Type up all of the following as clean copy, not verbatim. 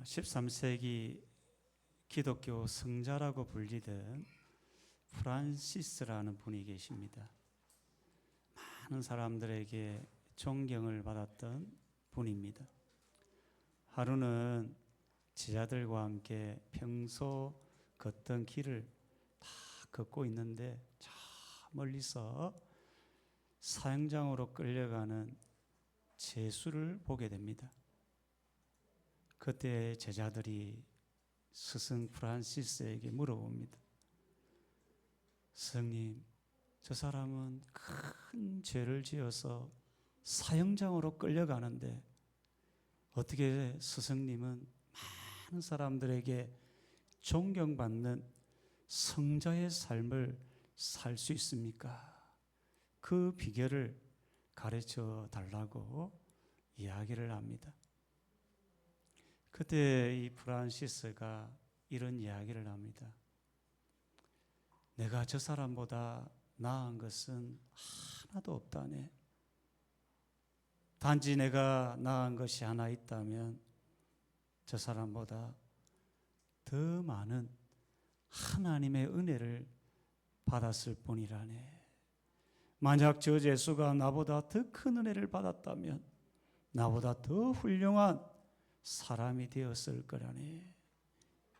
13세기 기독교 성자라고 불리던 프란시스라는 분이 계십니다. 많은 사람들에게 존경을 받았던 분입니다. 하루는 제자들과 함께 평소 걷던 길을 다 걷고 있는데 저 멀리서 사형장으로 끌려가는 제수를 보게 됩니다. 그때 제자들이 스승 프란시스에게 물어봅니다. 스승님, 저 사람은 큰 죄를 지어서 사형장으로 끌려가는데 어떻게 스승님은 많은 사람들에게 존경받는 성자의 삶을 살 수 있습니까? 그 비결을 가르쳐 달라고 이야기를 합니다. 그때 이 프란시스가 이런 이야기를 합니다. 내가 저 사람보다 나은 것은 하나도 없다네. 단지 내가 나은 것이 하나 있다면 저 사람보다 더 많은 하나님의 은혜를 받았을 뿐이라네. 만약 저 제수가 나보다 더 큰 은혜를 받았다면 나보다 더 훌륭한 사람이 되었을 거라네.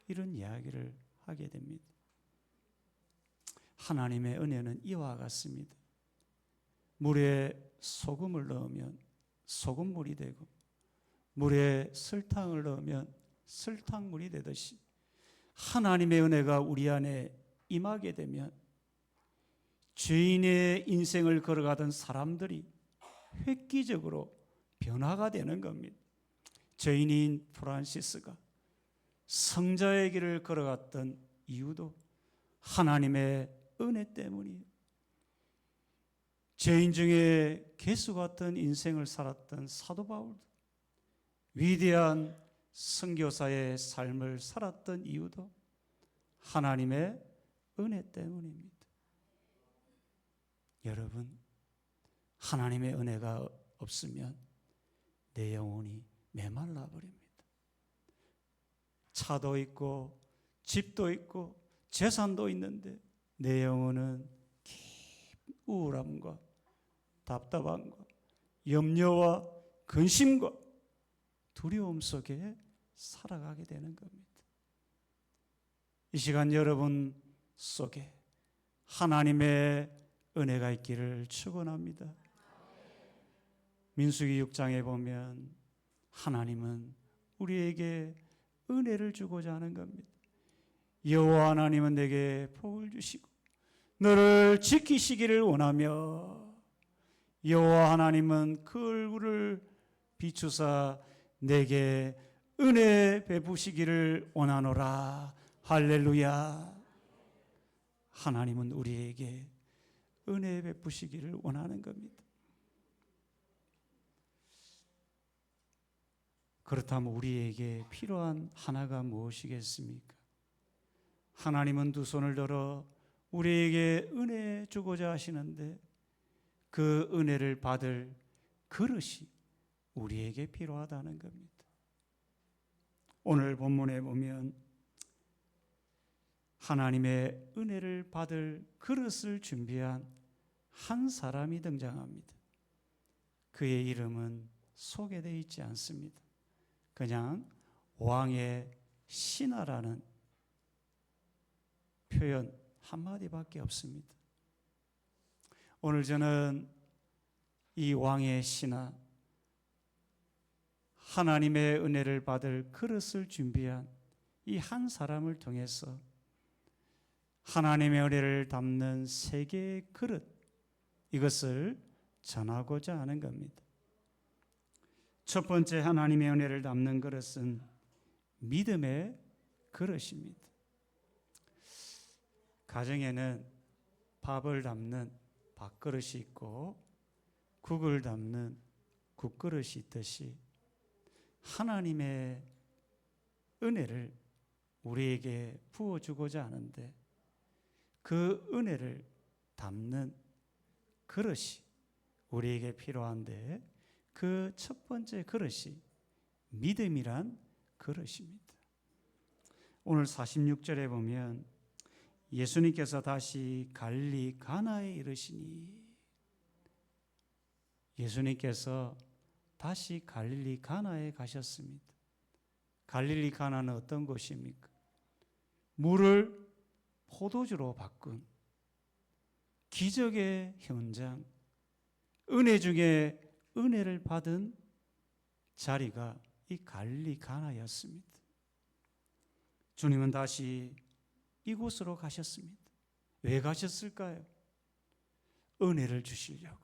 이런 이야기를 하게 됩니다. 하나님의 은혜는 이와 같습니다. 물에 소금을 넣으면 소금물이 되고 물에 설탕을 넣으면 설탕물이 되듯이 하나님의 은혜가 우리 안에 임하게 되면 죄인의 인생을 걸어가던 사람들이 획기적으로 변화가 되는 겁니다. 죄인인 프란시스가 성자의 길을 걸어갔던 이유도 하나님의 은혜 때문이에요. 죄인 중에 개수 같은 인생을 살았던 사도 바울도 위대한 선교사의 삶을 살았던 이유도 하나님의 은혜 때문입니다. 여러분, 하나님의 은혜가 없으면 내 영혼이 메말라 버립니다. 차도 있고 집도 있고 재산도 있는데 내 영혼은 깊은 우울함과 답답함과 염려와 근심과 두려움 속에 살아가게 되는 겁니다. 이 시간 여러분 속에 하나님의 은혜가 있기를 축원합니다. 민수기 6장에 보면 하나님은 우리에게 은혜를 주고자 하는 겁니다. 여호와 하나님은 내게 복을 주시고 너를 지키시기를 원하며 여호와 하나님은 그 얼굴을 비추사 내게 은혜 베푸시기를 원하노라. 할렐루야. 하나님은 우리에게 은혜 베푸시기를 원하는 겁니다. 그렇다면 우리에게 필요한 하나가 무엇이겠습니까? 하나님은 두 손을 들어 우리에게 은혜 주고자 하시는데 그 은혜를 받을 그릇이 우리에게 필요하다는 겁니다. 오늘 본문에 보면 하나님의 은혜를 받을 그릇을 준비한 한 사람이 등장합니다. 그의 이름은 소개되어 있지 않습니다. 그냥 왕의 신하라는 표현 한마디밖에 없습니다. 오늘 저는 이 왕의 신하, 하나님의 은혜를 받을 그릇을 준비한 이 한 사람을 통해서 하나님의 은혜를 담는 세 개의 그릇, 이것을 전하고자 하는 겁니다. 첫 번째 하나님의 은혜를 담는 그릇은 믿음의 그릇입니다. 가정에는 밥을 담는 밥그릇이 있고 국을 담는 국그릇이 있듯이 하나님의 은혜를 우리에게 부어주고자 하는데 그 은혜를 담는 그릇이 우리에게 필요한데 그 첫 번째 그릇이 믿음이란 그러십니다. 오늘 46절에 보면 예수님께서 다시 갈릴리 가나에 이르시니, 예수님께서 다시 갈릴리 가나에 가셨습니다. 갈릴리 가나는 어떤 곳입니까? 물을 포도주로 바꾼 기적의 현장, 은혜 중에 은혜를 받은 자리가 이 갈릴리 가나였습니다. 주님은 다시 이곳으로 가셨습니다. 왜 가셨을까요? 은혜를 주시려고.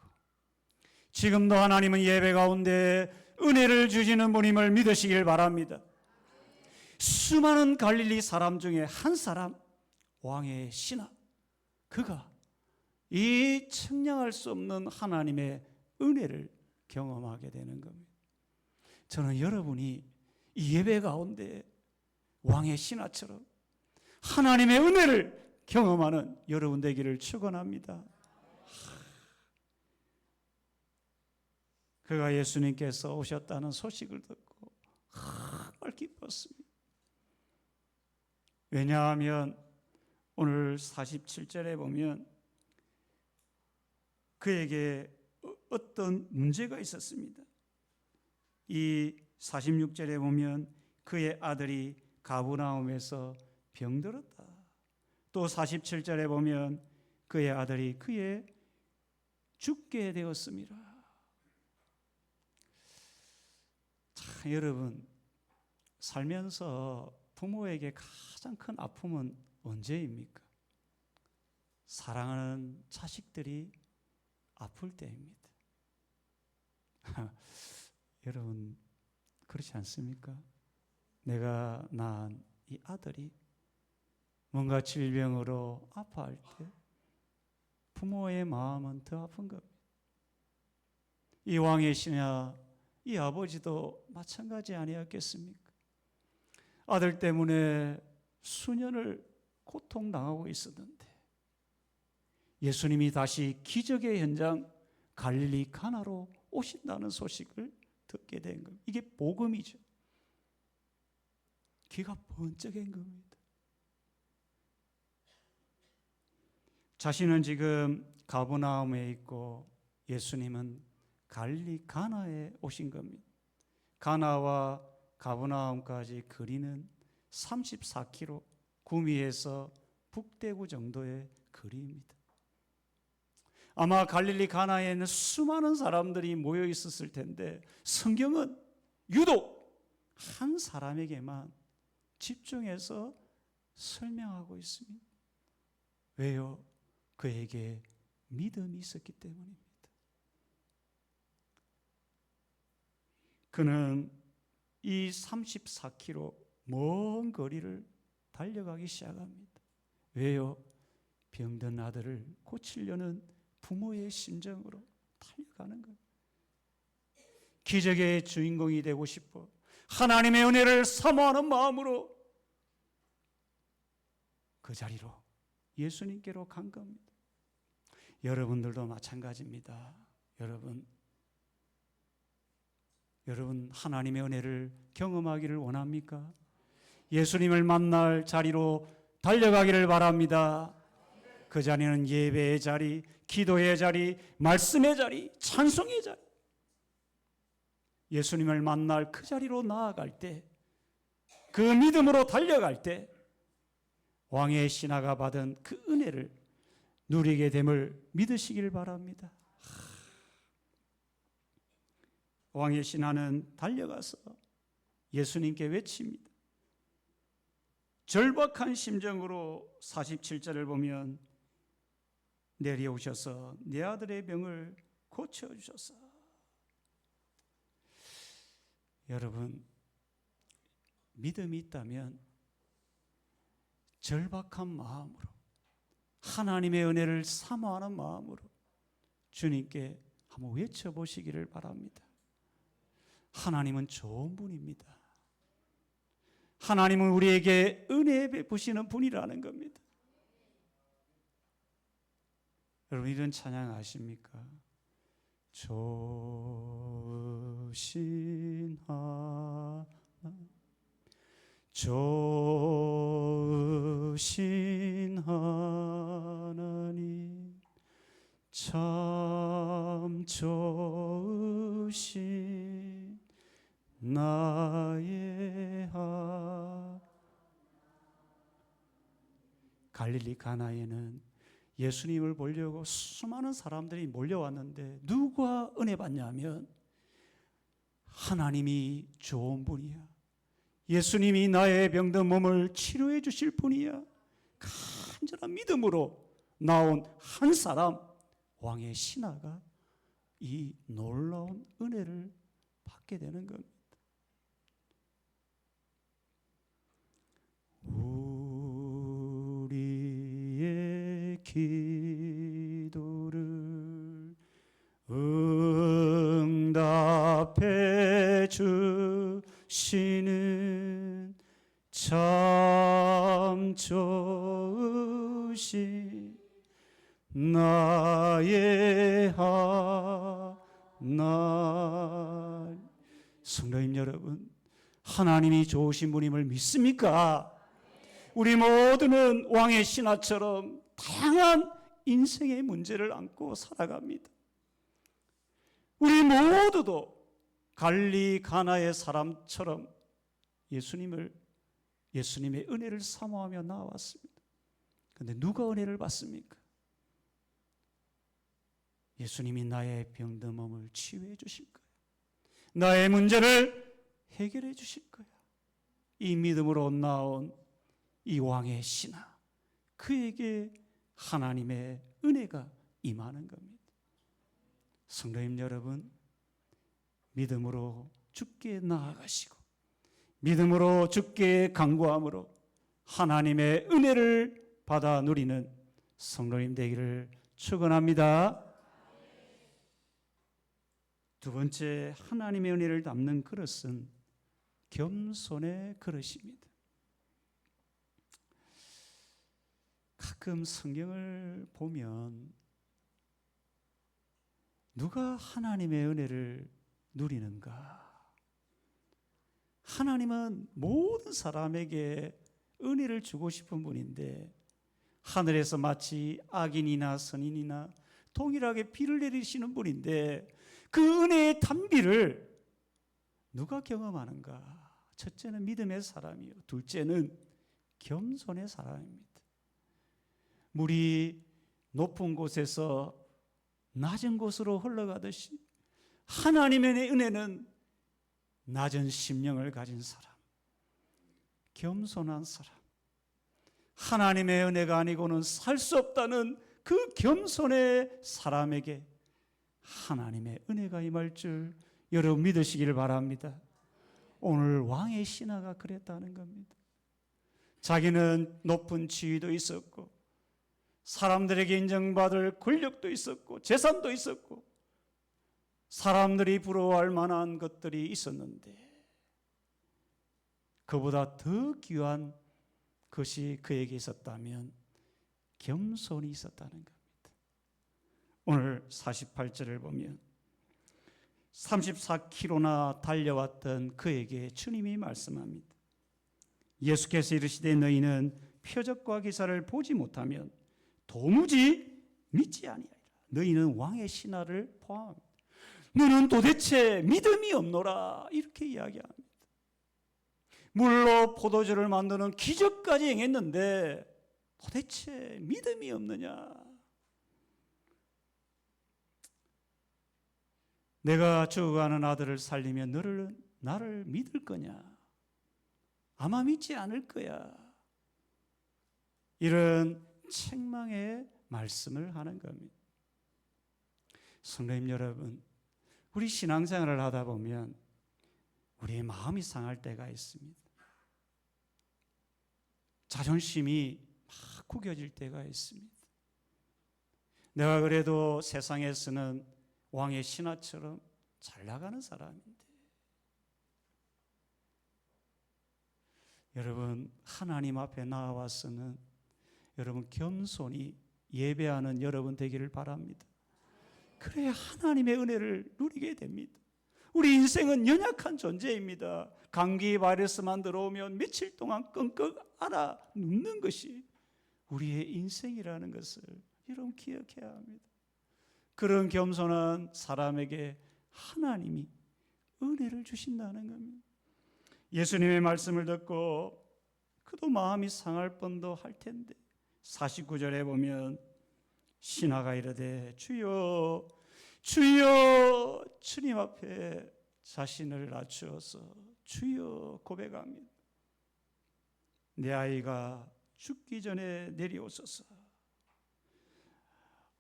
지금도 하나님은 예배 가운데 은혜를 주시는 분임을 믿으시길 바랍니다. 수많은 갈릴리 사람 중에 한 사람, 왕의 신하, 그가 이 측량할 수 없는 하나님의 은혜를 경험하게 되는 겁니다. 저는 여러분이 이 예배 가운데 왕의 신하처럼 하나님의 은혜를 경험하는 여러분 되기를 축원합니다. 그가 예수님께서 오셨다는 소식을 듣고 정말 기뻤습니다. 왜냐하면 오늘 47절에 보면 그에게 어떤 문제가 있었습니다. 이 46절에 보면 그의 아들이 가버나움에서 병들었다. 또 47절에 보면 그의 아들이 그의 죽게 되었습니다. 참, 여러분, 살면서 부모에게 가장 큰 아픔은 언제입니까? 사랑하는 자식들이 아플 때입니다. 여러분, 그렇지 않습니까? 내가 낳은 이 아들이 뭔가 질병으로 아파할 때 부모의 마음은 더 아픈 겁니다. 이 왕의 신하, 이 아버지도 마찬가지 아니었겠습니까? 아들 때문에 수년을 고통당하고 있었는데 예수님이 다시 기적의 현장 갈릴리 가나로 오신다는 소식을 듣게 된 겁니다. 이게 복음이죠. 귀가 번쩍인 겁니다. 자신은 지금 가버나움에 있고 예수님은 갈릴리 가나에 오신 겁니다. 가나와 가버나움까지 거리는 34km, 구미에서 북대구 정도의 거리입니다. 아마 갈릴리 가나에는 수많은 사람들이 모여 있었을 텐데 성경은 유독 한 사람에게만 집중해서 설명하고 있습니다. 왜요? 그에게 믿음이 있었기 때문입니다. 그는 이 34km 먼 거리를 달려가기 시작합니다. 왜요? 병든 아들을 고치려는 부모의 심정으로 달려가는 거예요. 기적의 주인공이 되고 싶어 하나님의 은혜를 사모하는 마음으로 그 자리로 예수님께로 간 겁니다. 여러분들도 마찬가지입니다. 여러분 하나님의 은혜를 경험하기를 원합니까? 예수님을 만날 자리로 달려가기를 바랍니다. 그 자리는 예배의 자리, 기도의 자리, 말씀의 자리, 찬송의 자리. 예수님을 만날 그 자리로 나아갈 때, 그 믿음으로 달려갈 때 왕의 신하가 받은 그 은혜를 누리게 됨을 믿으시길 바랍니다. 왕의 신하는 달려가서 예수님께 외칩니다. 절박한 심정으로 47절을 보면 내려오셔서 내 아들의 병을 고쳐주소서. 여러분, 믿음이 있다면 절박한 마음으로 하나님의 은혜를 사모하는 마음으로 주님께 한번 외쳐보시기를 바랍니다. 하나님은 좋은 분입니다. 하나님은 우리에게 은혜 베푸시는 분이라는 겁니다. 여러분 이런 찬양 아십니까? 좋으신 하나님 좋으신 하나님, 참 좋으신 나의 갈릴리 가나에는 예수님을 보려고 수많은 사람들이 몰려왔는데 누가 은혜 받냐면 하나님이 좋은 분이야. 예수님이 나의 병든 몸을 치료해 주실 분이야. 간절한 믿음으로 나온 한 사람, 왕의 신하가 이 놀라운 은혜를 받게 되는 겁니다. 우리의 기도를 응답해 주시는 참 좋으신 나의 하나님. 성도님 여러분, 하나님이 좋으신 분임을 믿습니까? 우리 모두는 왕의 신하처럼 다양한 인생의 문제를 안고 살아갑니다. 우리 모두도 갈릴리 가나의 사람처럼 예수님의 은혜를 사모하며 나왔습니다. 그런데 누가 은혜를 받습니까? 예수님이 나의 병든 몸을 치유해 주실 거예요. 나의 문제를 해결해 주실 거야. 이 믿음으로 나온 이 왕의 신하, 그에게 하나님의 은혜가 임하는 겁니다. 성도님 여러분, 믿음으로 주께 나아가시고 믿음으로 주께 간구함으로 하나님의 은혜를 받아 누리는 성도님 되기를 축원합니다. 두 번째, 하나님의 은혜를 담는 그릇은 겸손의 그릇입니다. 가끔 성경을 보면 누가 하나님의 은혜를 누리는가? 하나님은 모든 사람에게 은혜를 주고 싶은 분인데 하늘에서 마치 악인이나 선인이나 동일하게 비를 내리시는 분인데 그 은혜의 단비를 누가 경험하는가? 첫째는 믿음의 사람이요, 둘째는 겸손의 사람입니다. 물이 높은 곳에서 낮은 곳으로 흘러가듯이 하나님의 은혜는 낮은 심령을 가진 사람, 겸손한 사람, 하나님의 은혜가 아니고는 살 수 없다는 그 겸손의 사람에게 하나님의 은혜가 임할 줄 여러분 믿으시기를 바랍니다. 오늘 왕의 신하가 그랬다는 겁니다. 자기는 높은 지위도 있었고 사람들에게 인정받을 권력도 있었고 재산도 있었고 사람들이 부러워할 만한 것들이 있었는데 그보다 더 귀한 것이 그에게 있었다면 겸손이 있었다는 겁니다. 오늘 48절을 보면 34km나 달려왔던 그에게 주님이 말씀합니다. 예수께서 이르시되 너희는 표적과 기사를 보지 못하면 도무지 믿지 아니하리라. 너희는 왕의 신하를 포함합니다. 너는 도대체 믿음이 없노라, 이렇게 이야기합니다. 물로 포도주를 만드는 기적까지 행했는데 도대체 믿음이 없느냐? 내가 죽어가는 아들을 살리면 나를 믿을 거냐? 아마 믿지 않을 거야. 이런 책망의 말씀을 하는 겁니다. 성도님 여러분, 우리 신앙생활을 하다 보면 우리의 마음이 상할 때가 있습니다. 자존심이 막 구겨질 때가 있습니다. 내가 그래도 세상에서는 왕의 신하처럼 잘 나가는 사람인데, 여러분 하나님 앞에 나와서는 여러분 겸손히 예배하는 여러분 되기를 바랍니다. 그래야 하나님의 은혜를 누리게 됩니다. 우리 인생은 연약한 존재입니다. 감기 바이러스만 들어오면 며칠 동안 끙끙 앓아 눕는 것이 우리의 인생이라는 것을 여러분 기억해야 합니다. 그런 겸손한 사람에게 하나님이 은혜를 주신다는 겁니다. 예수님의 말씀을 듣고 그도 마음이 상할 뻔도 할 텐데 49절에 보면 신하가 이르되 주여 주여 주님 앞에 자신을 낮추어서 주여 고백합니다. 내 아이가 죽기 전에 내려오소서.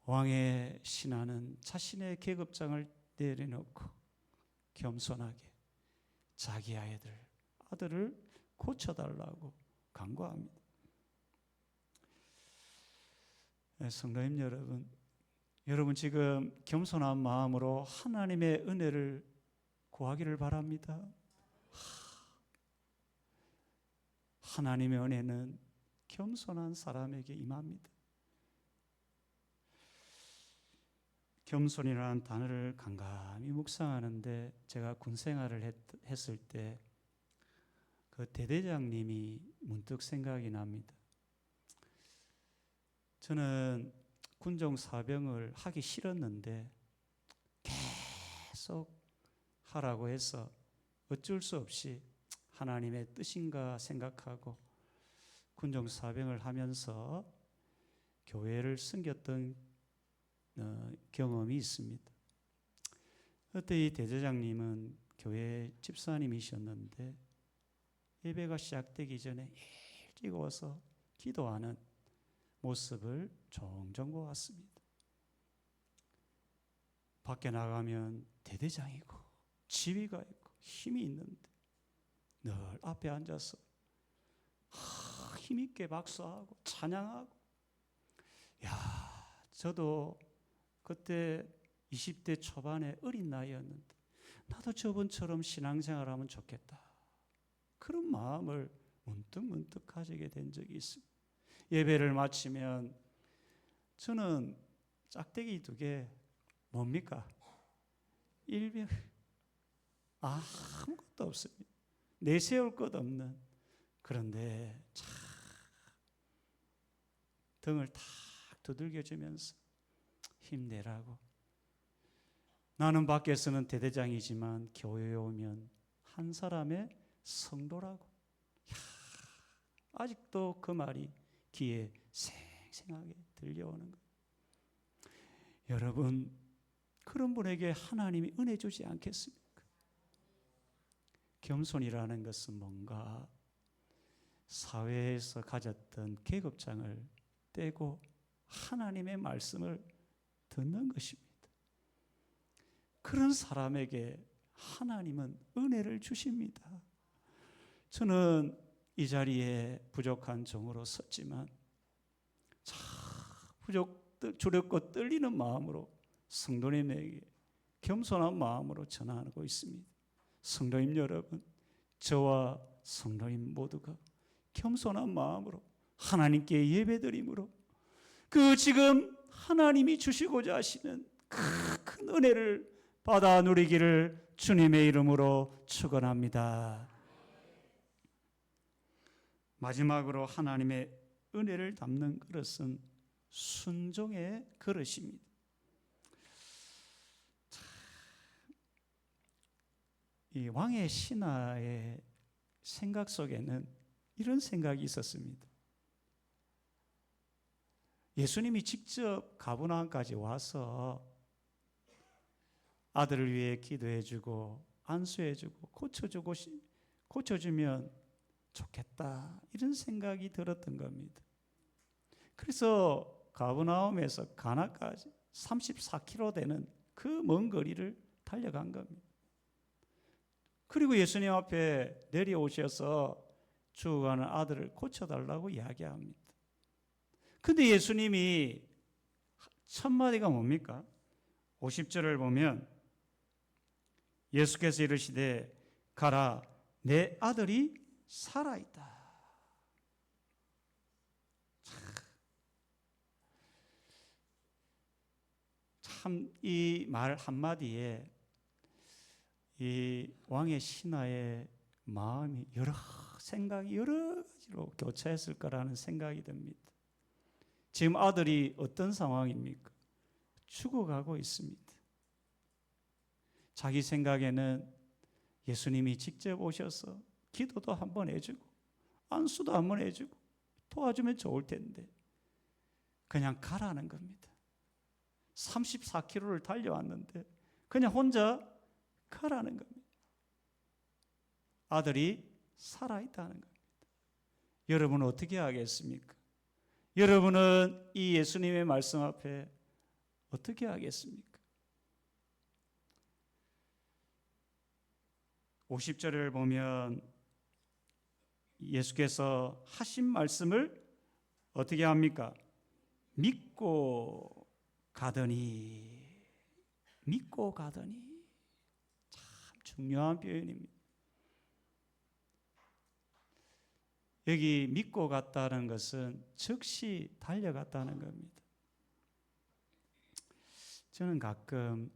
왕의 신하는 자신의 계급장을 내려놓고 겸손하게 자기 아들을 고쳐달라고 간구합니다. 성도님 여러분 지금 겸손한 마음으로 하나님의 은혜를 구하기를 바랍니다. 하나님의 은혜는 겸손한 사람에게 임합니다. 겸손이라는 단어를 간간히 묵상하는데 제가 군 생활을 했을 때 그 대대장님이 문득 생각이 납니다. 저는 군종 사병을 하기 싫었는데 계속 하라고 해서 어쩔 수 없이 하나님의 뜻인가 생각하고 군종 사병을 하면서 교회를 섬겼던 경험이 있습니다. 그때 이 대대장님은 교회 집사님이셨는데 예배가 시작되기 전에 일찍 와서 기도하는 모습을 종종 보았습니다. 밖에 나가면 대대장이고 지위가 있고 힘이 있는데 늘 앞에 앉아서 힘있게 박수하고 찬양하고, 저도 그때 20대 초반에 어린 나이였는데 나도 저분처럼 신앙생활하면 좋겠다, 그런 마음을 문득 가지게 된 적이 있습니다. 예배를 마치면 저는 짝대기 2개 뭡니까? 일병, 아무것도 없습니다. 내세울 것 없는. 그런데 참 등을 탁 두들겨주면서 힘내라고. 나는 밖에서는 대대장이지만 교회에 오면 한 사람의 성도라고. 아직도 그 말이 귀에 생생하게 들려오는 거예요. 여러분, 그런 분에게 하나님이 은혜 주지 않겠습니까? 겸손이라는 것은 뭔가 사회에서 가졌던 계급장을 떼고 하나님의 말씀을 듣는 것입니다. 그런 사람에게 하나님은 은혜를 주십니다. 저는 이 자리에 부족한 종으로 섰지만 두렵고 떨리는 마음으로 성도님에게 겸손한 마음으로 전하고 있습니다. 성도님 여러분, 저와 성도님 모두가 겸손한 마음으로 하나님께 예배드림으로 그 지금 하나님이 주시고자 하시는 큰 은혜를 받아 누리기를 주님의 이름으로 축원합니다. 마지막으로 하나님의 은혜를 담는 그릇은 순종의 그릇입니다. 이 왕의 신하의 생각 속에는 이런 생각이 있었습니다. 예수님이 직접 가버나움까지 와서 아들을 위해 기도해주고 안수해주고 고쳐주면 좋겠다, 이런 생각이 들었던 겁니다. 그래서 가버나움에서 가나까지 34km 되는 그 먼 거리를 달려간 겁니다. 그리고 예수님 앞에 내려오셔서 죽어가는 아들을 고쳐달라고 이야기합니다. 근데 예수님이 첫 마디가 뭡니까? 50절을 보면 예수께서 이르시되 가라, 내 아들이 살아있다. 참 이 말 한마디에 이 왕의 신하의 마음이 생각이 여러 가지로 교차했을 거라는 생각이 듭니다. 지금 아들이 어떤 상황입니까? 죽어가고 있습니다. 자기 생각에는 예수님이 직접 오셔서 기도도 한번 해주고 안수도 한번 해주고 도와주면 좋을 텐데 그냥 가라는 겁니다. 34km를 달려왔는데 그냥 혼자 가라는 겁니다. 아들이 살아있다는 겁니다. 여러분은 어떻게 하겠습니까? 여러분은 이 예수님의 말씀 앞에 어떻게 하겠습니까? 50절을 보면 예수께서 하신 말씀을 어떻게 합니까? 믿고 가더니. 참 중요한 표현입니다. 여기 믿고 갔다는 것은 즉시 달려갔다는 겁니다. 저는 가끔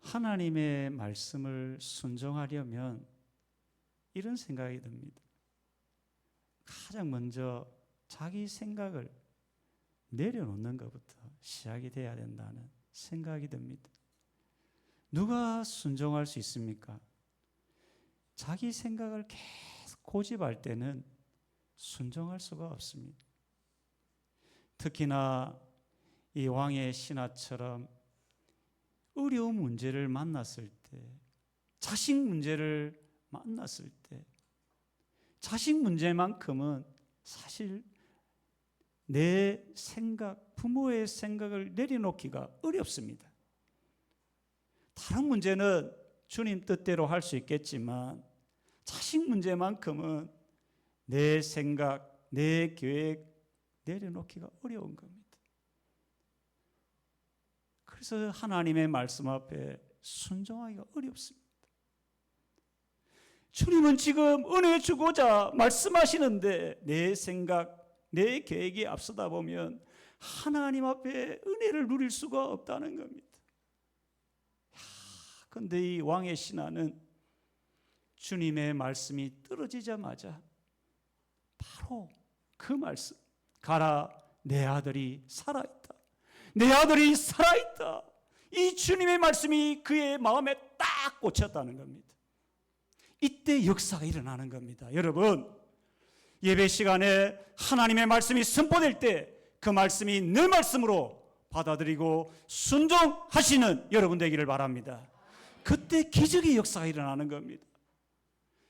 하나님의 말씀을 순종하려면 이런 생각이 듭니다. 가장 먼저 자기 생각을 내려놓는 것부터 시작이 돼야 된다는 생각이 듭니다. 누가 순종할 수 있습니까? 자기 생각을 계속 고집할 때는 순종할 수가 없습니다. 특히나 이 왕의 신하처럼 어려운 문제를 만났을 때, 자식 문제를 만났을 때, 자식 문제만큼은 사실 내 생각, 부모의 생각을 내려놓기가 어렵습니다. 다른 문제는 주님 뜻대로 할 수 있겠지만 자식 문제만큼은 내 생각, 내 계획 내려놓기가 어려운 겁니다. 그래서 하나님의 말씀 앞에 순종하기가 어렵습니다. 주님은 지금 은혜 주고자 말씀하시는데 내 생각, 내 계획이 앞서다 보면 하나님 앞에 은혜를 누릴 수가 없다는 겁니다. 그런데 이 왕의 신하는 주님의 말씀이 떨어지자마자 바로 그 말씀, 가라, 내 아들이 살아있다. 내 아들이 살아있다. 이 주님의 말씀이 그의 마음에 딱 꽂혔다는 겁니다. 이때 역사가 일어나는 겁니다. 여러분, 예배 시간에 하나님의 말씀이 선포될 때 그 말씀이 내 말씀으로 받아들이고 순종하시는 여러분 되기를 바랍니다. 그때 기적의 역사가 일어나는 겁니다.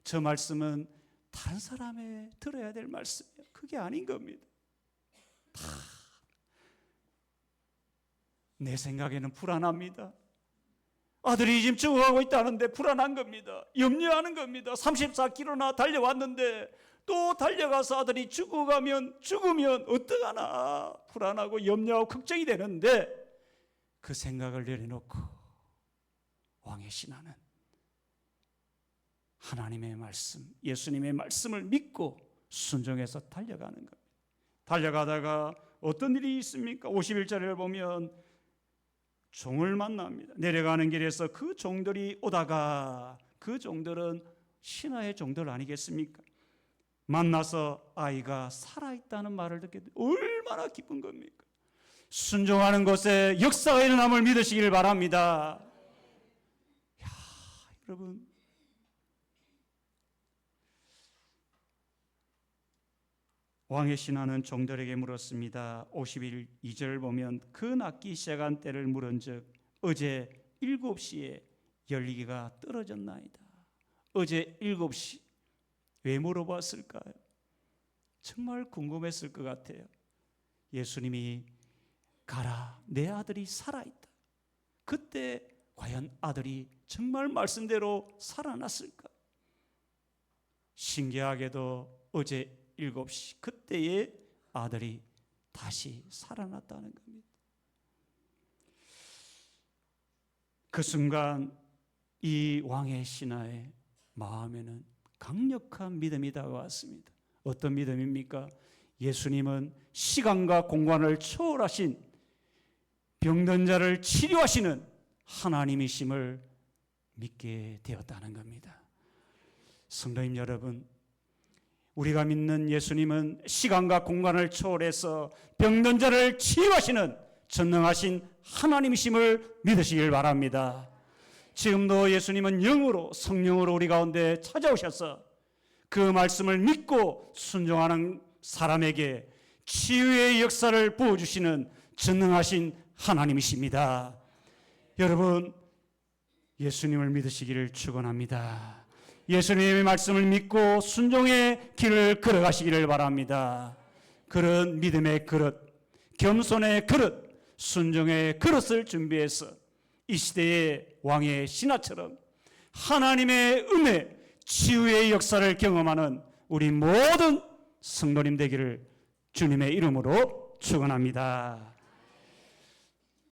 저 말씀은 다른 사람의 들어야 될 말씀이에요. 그게 아닌 겁니다. 내 생각에는 불안합니다. 아들이 지금 죽어가고 있다는데 불안한 겁니다. 염려하는 겁니다. 34km나 달려왔는데 또 달려가서 아들이 죽으면 어떡하나 불안하고 염려하고 걱정이 되는데 그 생각을 내려놓고 왕의 신하는 하나님의 말씀, 예수님의 말씀을 믿고 순종해서 달려가는 겁니다. 달려가다가 어떤 일이 있습니까? 51절을 보면 종을 만납니다. 내려가는 길에서 그 종들이 오다가, 그 종들은 신하의 종들 아니겠습니까? 만나서 아이가 살아있다는 말을 듣게 돼 얼마나 기쁜 겁니까? 순종하는 것에 역사가 일어남을 믿으시길 바랍니다. 야, 여러분, 왕의 신하는 종들에게 물었습니다. 52절을 보면 그 낫기 시작한 때를 물은즉 어제 7시에 열기가 떨어졌나이다. 어제 7시. 왜 물어봤을까요? 정말 궁금했을 것 같아요. 예수님이 가라, 내 아들이 살아있다. 그때 과연 아들이 정말 말씀대로 살아났을까? 신기하게도 어제 7시 그때의 아들이 다시 살아났다는 겁니다. 그 순간 이 왕의 신하의 마음에는 강력한 믿음이 다가왔습니다. 어떤 믿음입니까? 예수님은 시간과 공간을 초월하신 병든 자를 치료하시는 하나님이심을 믿게 되었다는 겁니다. 성도님 여러분, 우리가 믿는 예수님은 시간과 공간을 초월해서 병든 자를 치유하시는 전능하신 하나님이심을 믿으시길 바랍니다. 지금도 예수님은 영으로 성령으로 우리 가운데 찾아오셔서 그 말씀을 믿고 순종하는 사람에게 치유의 역사를 부어주시는 전능하신 하나님이십니다. 여러분, 예수님을 믿으시기를 축원합니다. 예수님의 말씀을 믿고 순종의 길을 걸어가시기를 바랍니다. 그런 믿음의 그릇, 겸손의 그릇, 순종의 그릇을 준비해서 이 시대의 왕의 신하처럼 하나님의 은혜, 치유의 역사를 경험하는 우리 모든 성도님 되기를 주님의 이름으로 축원합니다.